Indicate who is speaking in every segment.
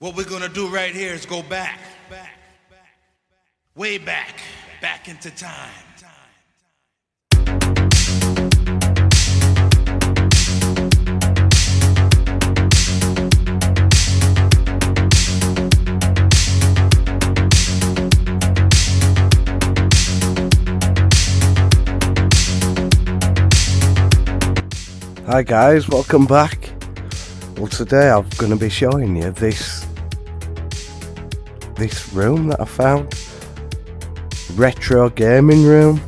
Speaker 1: What we're gonna do right here is go back, way back into time.
Speaker 2: Hi guys, welcome back. Well, today I'm going to be showing you this room that I found. Retro gaming room.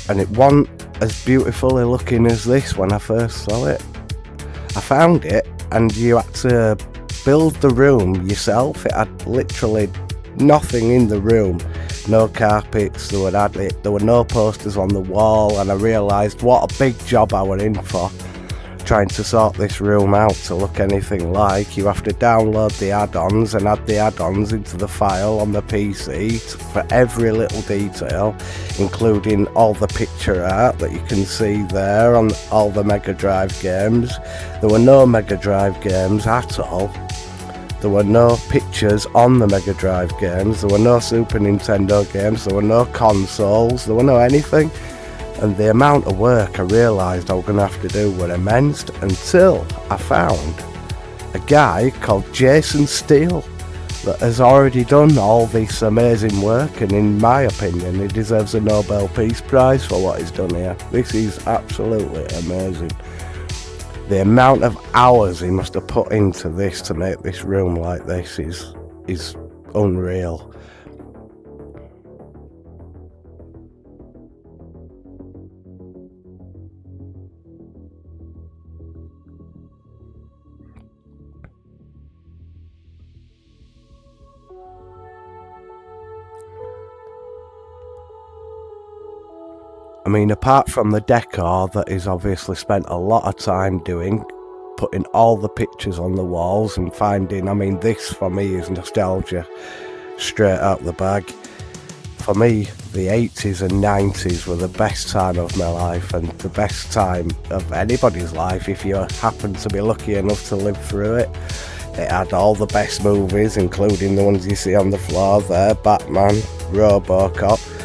Speaker 2: And it wasn't as beautifully looking as this when I first saw it. I found it and you had to build the room yourself. It had literally nothing in the room. No carpets, there were no posters on the wall, and I realised what a big job I were in for, trying to sort this room out to look anything like. You have to download the add-ons and add the add-ons into the file on the PC for every little detail, including all the picture art that you can see there on all the Mega Drive games. There were no Mega Drive games at all. There were no pictures on the Mega Drive games, there were no Super Nintendo games, there were no consoles, there were no anything. And the amount of work I realised I was going to have to do were immense, until I found a guy called Jason Steele that has already done all this amazing work, and in my opinion he deserves a Nobel Peace Prize for what he's done here. This is absolutely amazing. The amount of hours he must have put into this to make this room like this is unreal. I mean, apart from the decor that he's obviously spent a lot of time doing, putting all the pictures on the walls and finding, I mean, this for me is nostalgia straight out the bag. For me, the 80s and 90s were the best time of my life, and the best time of anybody's life if you happen to be lucky enough to live through it. It had all the best movies, including the ones you see on the floor there: Batman, RoboCop.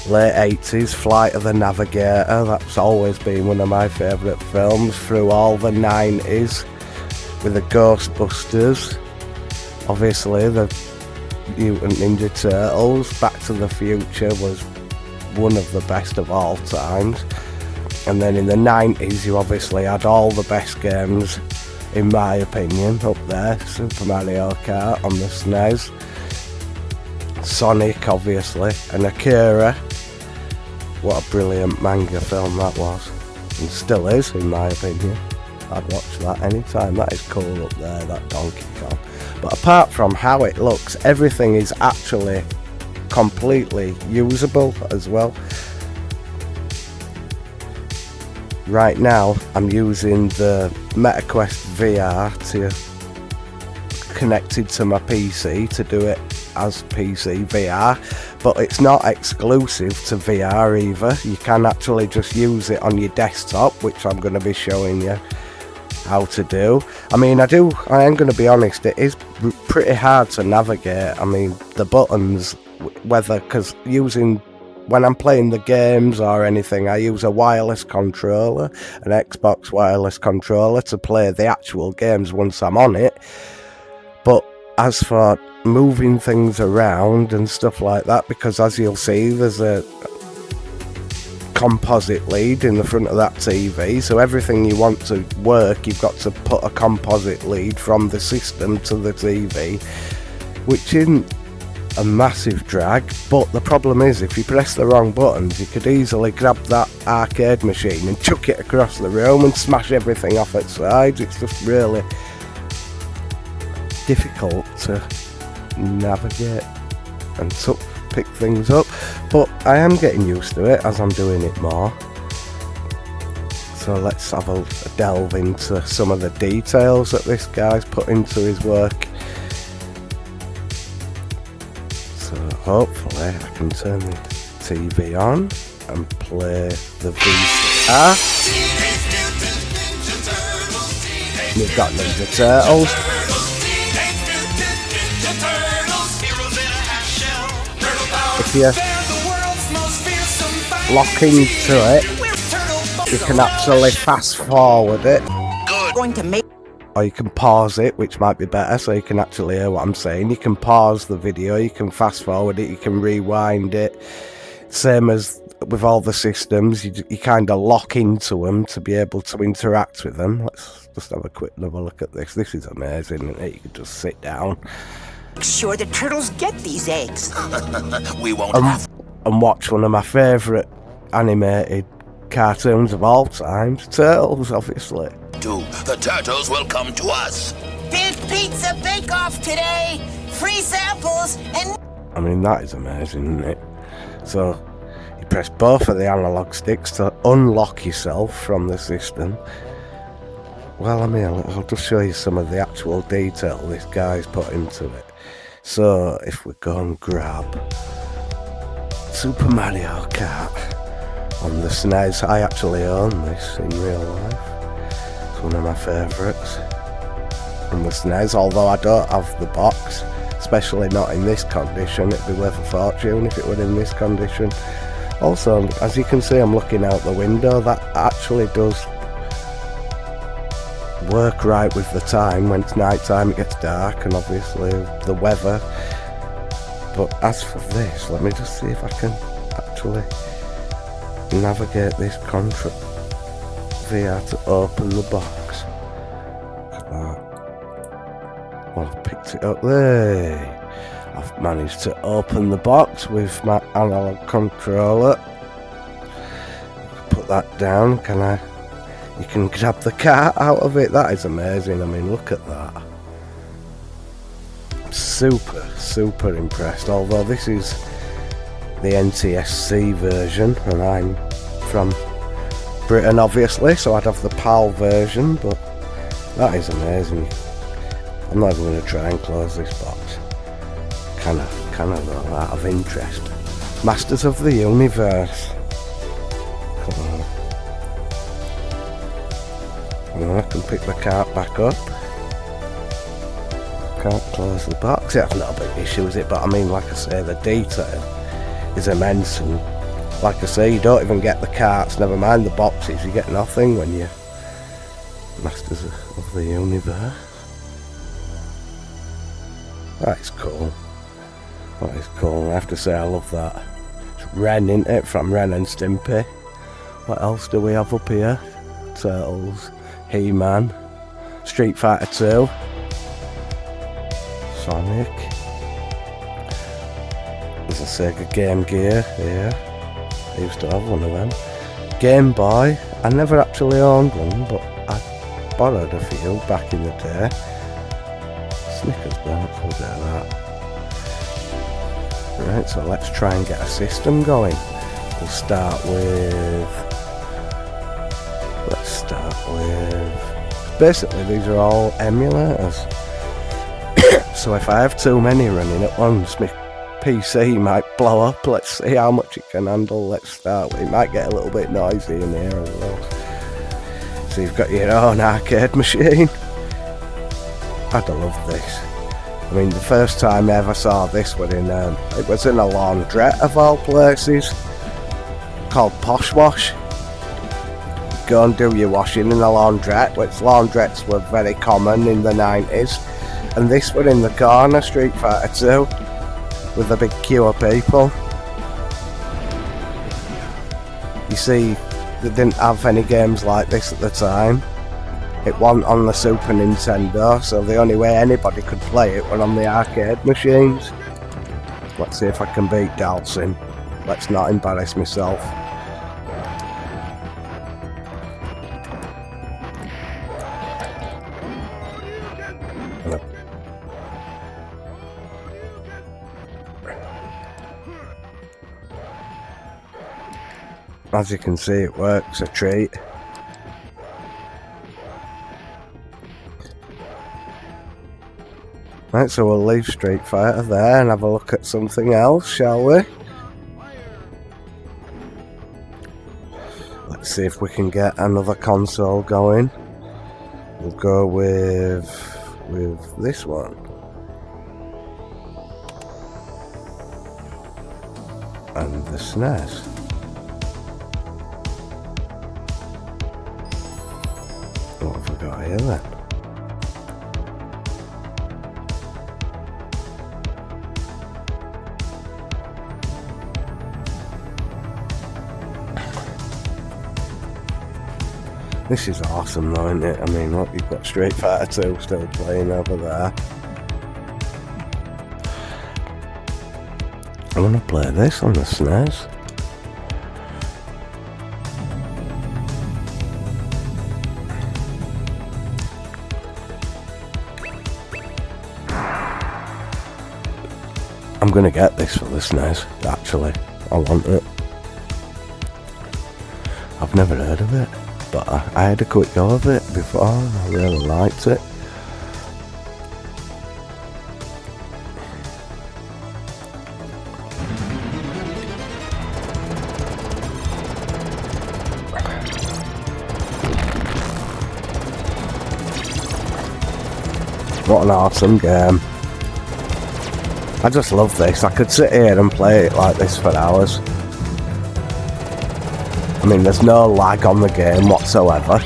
Speaker 2: Late 80s, Flight of the Navigator, that's always been one of my favourite films. Through all the 90s, with the Ghostbusters, obviously the Mutant Ninja Turtles. Back to the Future was one of the best of all times. And then in the 90s you obviously had all the best games, in my opinion, up there. Super Mario Kart on the SNES, Sonic obviously, and Akira. What a brilliant manga film that was, and still is in my opinion. I'd watch that anytime. That is cool up there, that Donkey Kong. But apart from how it looks, everything is actually completely usable as well. Right now I'm using the MetaQuest VR to connect it to my PC to do it as PC VR, but it's not exclusive to VR either. You can actually just use it on your desktop, which I'm going to be showing you how to do. I mean, I am going to be honest, it is pretty hard to navigate. I mean, the buttons, because when I'm playing the games or anything, I use a wireless controller, an Xbox wireless controller, to play the actual games once I'm on it. But as for moving things around and stuff like that, because as you'll see, there's a composite lead in the front of that TV, so everything you want to work, you've got to put a composite lead from the system to the TV, which isn't a massive drag. But the problem is, if you press the wrong buttons, you could easily grab that arcade machine and chuck it across the room and smash everything off its sides. It's just really difficult to navigate and pick things up, but I am getting used to it as I'm doing it more. So let's have a delve into some of the details that this guy's put into his work. So hopefully I can turn the TV on and play the VCR. We've got Ninja Turtles. If you lock into it, you can actually fast forward it. Or you can pause it, which might be better, so you can actually hear what I'm saying. You can pause the video, you can fast forward it, you can rewind it. Same as with all the systems, you kind of lock into them to be able to interact with them. Let's just have a quick look at this. This is amazing, isn't it? You can just sit down.
Speaker 3: Make sure the turtles get these eggs.
Speaker 1: We won't have.
Speaker 2: And watch one of my favourite animated cartoons of all time, Turtles, obviously.
Speaker 1: The turtles will come to us.
Speaker 3: Big pizza bake-off today. Free samples and...
Speaker 2: I mean, that is amazing, isn't it? So, you press both of the analog sticks to unlock yourself from the system. Well, I mean, I'll just show you some of the actual detail this guy's put into it. So, if we go and grab Super Mario Kart on the SNES, I actually own this in real life. It's one of my favourites on the SNES, although I don't have the box, especially not in this condition. It'd be worth a fortune if it were in this condition. Also, as you can see, I'm looking out the window. That actually does work right with the time. When it's night time, it gets dark, and obviously the weather. But as for this, let me just see if I can actually navigate this control VR to open the box. Look at that. Well, I've picked it up there. I've managed to open the box with my analog controller. Put that down. You can grab the car out of it. That is amazing. I mean, look at that. Super impressed. Although this is the NTSC version, and I'm from Britain, obviously, so I'd have the PAL version. But that is amazing. I'm not even going to try and close this box. Kind of though, out of interest. Masters of the Universe. Come on. And I can pick the cart back up. Can't close the box. That's not a big issue, is it? But I mean, like I say, the detail is immense, and like I say, you don't even get the carts, never mind the boxes. You get nothing when you're Masters of the Universe. That is cool. That is cool. I have to say, I love that. It's Ren, isn't it? From Ren and Stimpy. What else do we have up here? Turtles, He-Man, Street Fighter 2, Sonic. There's a Sega Game Gear here. I used to have one of them. Game Boy. I never actually owned one, but I borrowed a few back in the day. Snickers belts, we'll get that. Right, so let's try and get a system going. We'll start with... Basically, these are all emulators. So if I have too many running at once, my PC might blow up. Let's see how much it can handle. Let's start with it. Might get a little bit noisy in here as well. So you've got your own arcade machine. I'd love this. I mean, the first time I ever saw this was in a laundrette of all places, called Posh Wash. Go and do your washing in a laundrette, which laundrettes were very common in the 90s. And this was in the corner, Street Fighter 2, with a big queue of people. You see, they didn't have any games like this at the time. It wasn't on the Super Nintendo, so the only way anybody could play it was on the arcade machines. Let's see if I can beat Dalsin. Let's not embarrass myself. As you can see, it works a treat. Right, so we'll leave Street Fighter there and have a look at something else, shall we? Let's see if we can get another console going. We'll go with this one. And the SNES. What have I got here then? This is awesome though, isn't it? I mean, look, you've got Street Fighter 2 still playing over there. I want to play this on the SNES. I'm going to get this for the SNES, actually. I want it. I've never heard of it, but I had a quick go of it before. I really liked it. What an awesome game. I just love this. I could sit here and play it like this for hours. I mean, there's no lag on the game whatsoever.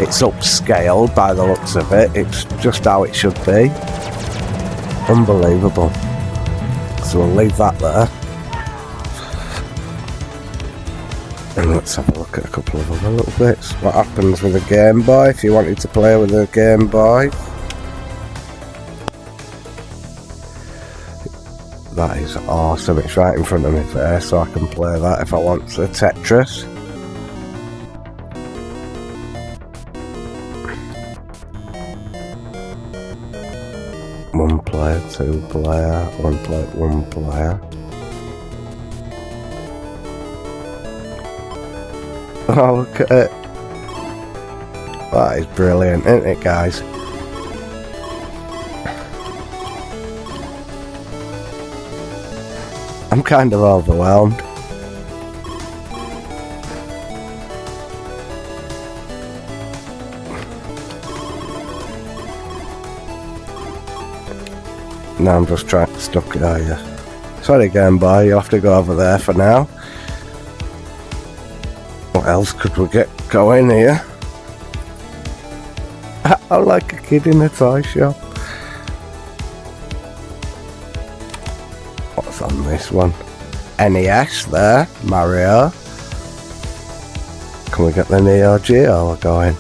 Speaker 2: It's upscaled by the looks of it. It's just how it should be. Unbelievable. So we'll leave that there. And let's have a look at a couple of other little bits. What happens with a Game Boy if you wanted to play with a Game Boy? That is awesome. It's right in front of me there, so I can play that if I want to. Tetris. One player, two player, one player. Oh, look at it. That is brilliant, isn't it, guys? I'm kind of overwhelmed. Now I'm just stuck at you. Sorry, Game Boy, you'll have to go over there for now. What else could we get going here? I'm like a kid in a toy shop. What's on this one? NES there, Mario. Can we get the Neo Geo going?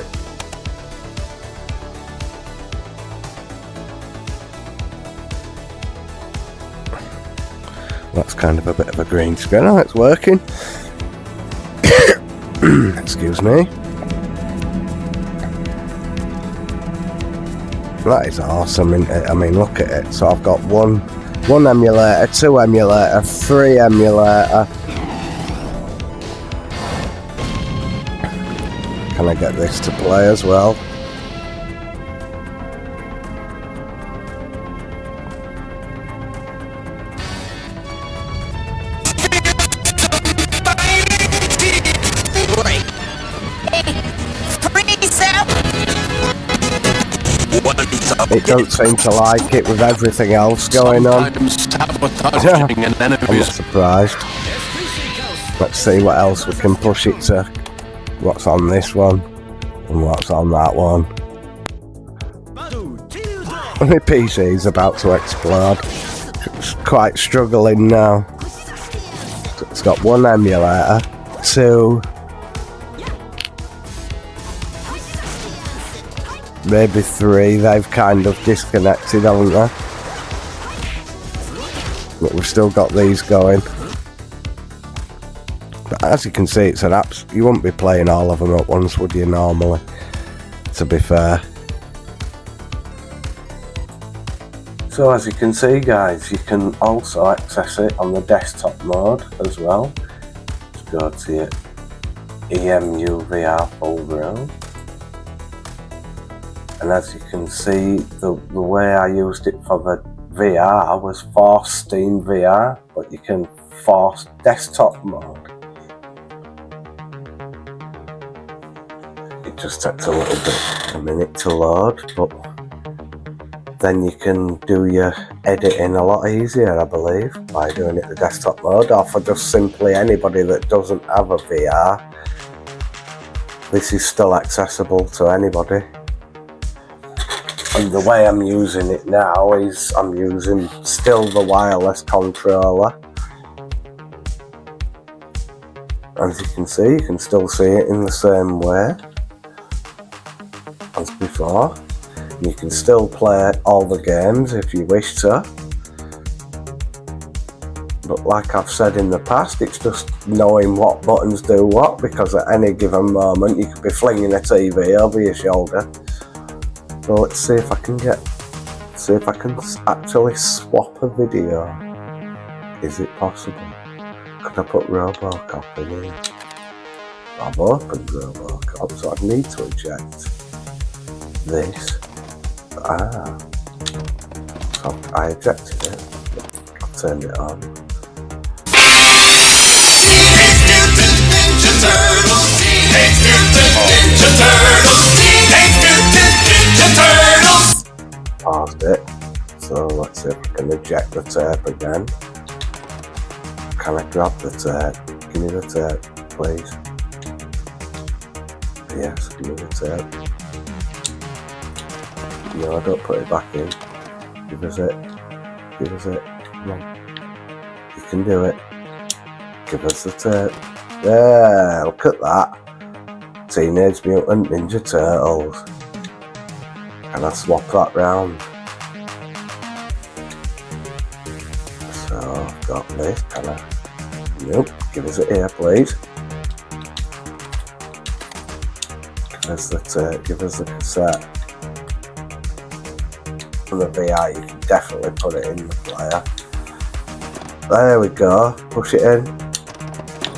Speaker 2: That's kind of a bit of a green screen. Oh, it's working. Excuse me. That is awesome, isn't it? I mean, look at it. So I've got one emulator, two emulator, three emulator. Can I get this to play as well? It don't seem to like it with everything else going on. I'm not surprised. Let's see what else we can push it to. What's on this one and what's on that one. My PC is about to explode. It's quite struggling now. It's got one emulator, two, maybe three. They've kind of disconnected, haven't they? But we've still got these going. But as you can see, it's an app. You wouldn't be playing all of them at once, would you, normally? To be fair. So as you can see, guys, you can also access it on the desktop mode as well. Let's go to your Emuvr folder. And as you can see, the way I used it for the VR was force Steam VR, but you can force desktop mode. it just takes a minute to load, but then you can do your editing a lot easier, I believe, by doing it the desktop mode, or for just simply anybody that doesn't have a VR. This is still accessible to anybody. And the way I'm using it now is I'm using still the wireless controller. As you can see, you can still see it in the same way as before. You can still play all the games if you wish to. But like I've said in the past, it's just knowing what buttons do what, because at any given moment you could be flinging a TV over your shoulder. So let's see if I can actually swap a video. Is it possible? Could I put Robocop in here? I've opened Robocop, so I need to eject this. So I ejected it. I've turned it on. Paused it. So let's see if I can eject the tape again. Can I grab the tape? Give me the tape, please. Yes, give me the tape. No, don't put it back in. Give us it. Give us it. Come on. You can do it. Give us the tape. There, look at that. Teenage Mutant Ninja Turtles. Can I swap that round? So, I've got this. Can I? Nope. Give us it here, please. Give us the tape. Give us the cassette. For the VR, you can definitely put it in the player. There we go. Push it in.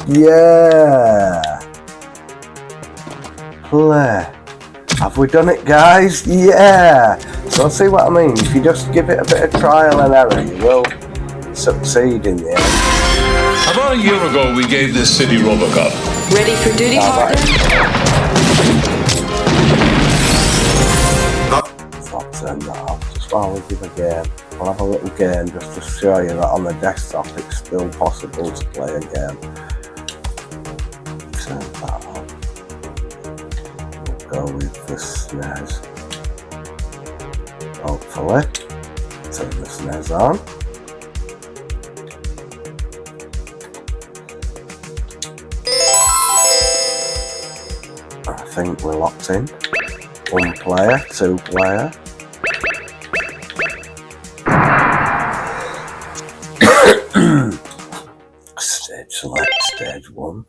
Speaker 2: Yeah. Play. Have we done it, guys? Yeah. So see what I mean? If you just give it a bit of trial and error, you will succeed in the end.
Speaker 4: About a year ago, we gave this city Robocop.
Speaker 5: Ready for duty, partner?
Speaker 2: So I'll turn that off just while we give a game. I'll have a little game just to show you that on the desktop it's still possible to play a game. Turn that on. We'll go with the SNES. Hopefully. Turn the SNES on. I think we're locked in. 1 player, 2 player. Stage select, stage 1.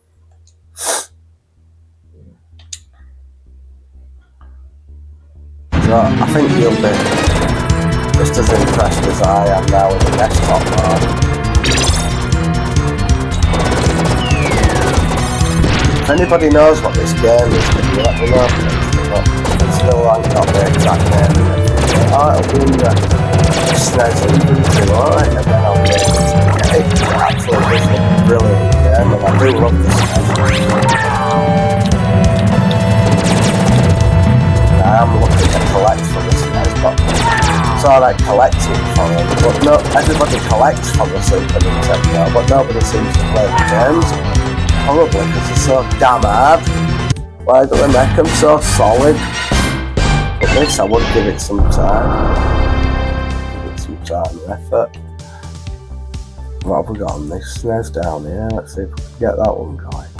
Speaker 2: So I think you'll be just as impressed as I am now with the desktop mode. If anybody knows what this game is, can you let me know, please? But still haven't got the exact name. Oh, it'll be in the SNES inventory, alright, and then I'll be able to get it. Actually, this is a brilliant game, and I do love the SNES. I am looking to collect for the SNES, but it's alright collecting for them. But no, everybody collects for the Super Nintendo, but nobody seems to play the games. Probably because they're so damn hard. Why do they make them so solid? But this, I would give it some time. Give it some time and effort. What have we got on this SNES down here? Let's see if we can get that one going.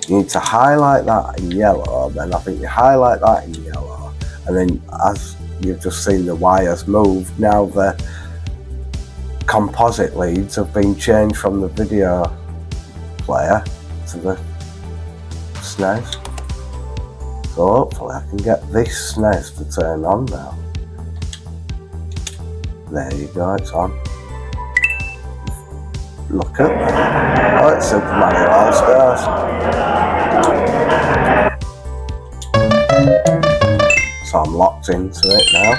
Speaker 2: You need to highlight that in yellow, then I think you highlight that in yellow, and then as you've just seen the wires move, now the composite leads have been changed from the video player to the SNES. So hopefully I can get this SNES to turn on now. There you go, it's on. Look at that. Oh, it's Super Mario All-Stars. So I'm locked into it now.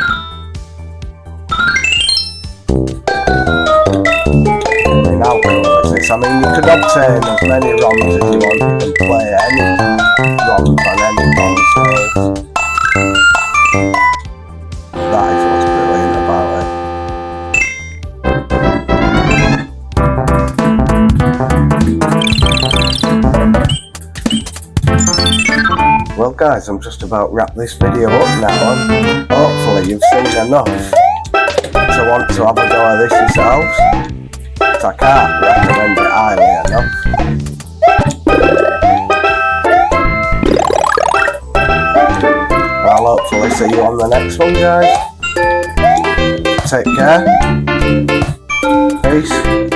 Speaker 2: ROMs. I mean, you could obtain as many ROMs as you want. You can play any ROMs on any console. That is what's brilliant about it. Well guys, I'm just about to wrap this video up now, and hopefully you've seen enough to want to have a go at this yourselves. I can't recommend it highly enough. I'll hopefully see you on the next one, guys. Take care. Peace.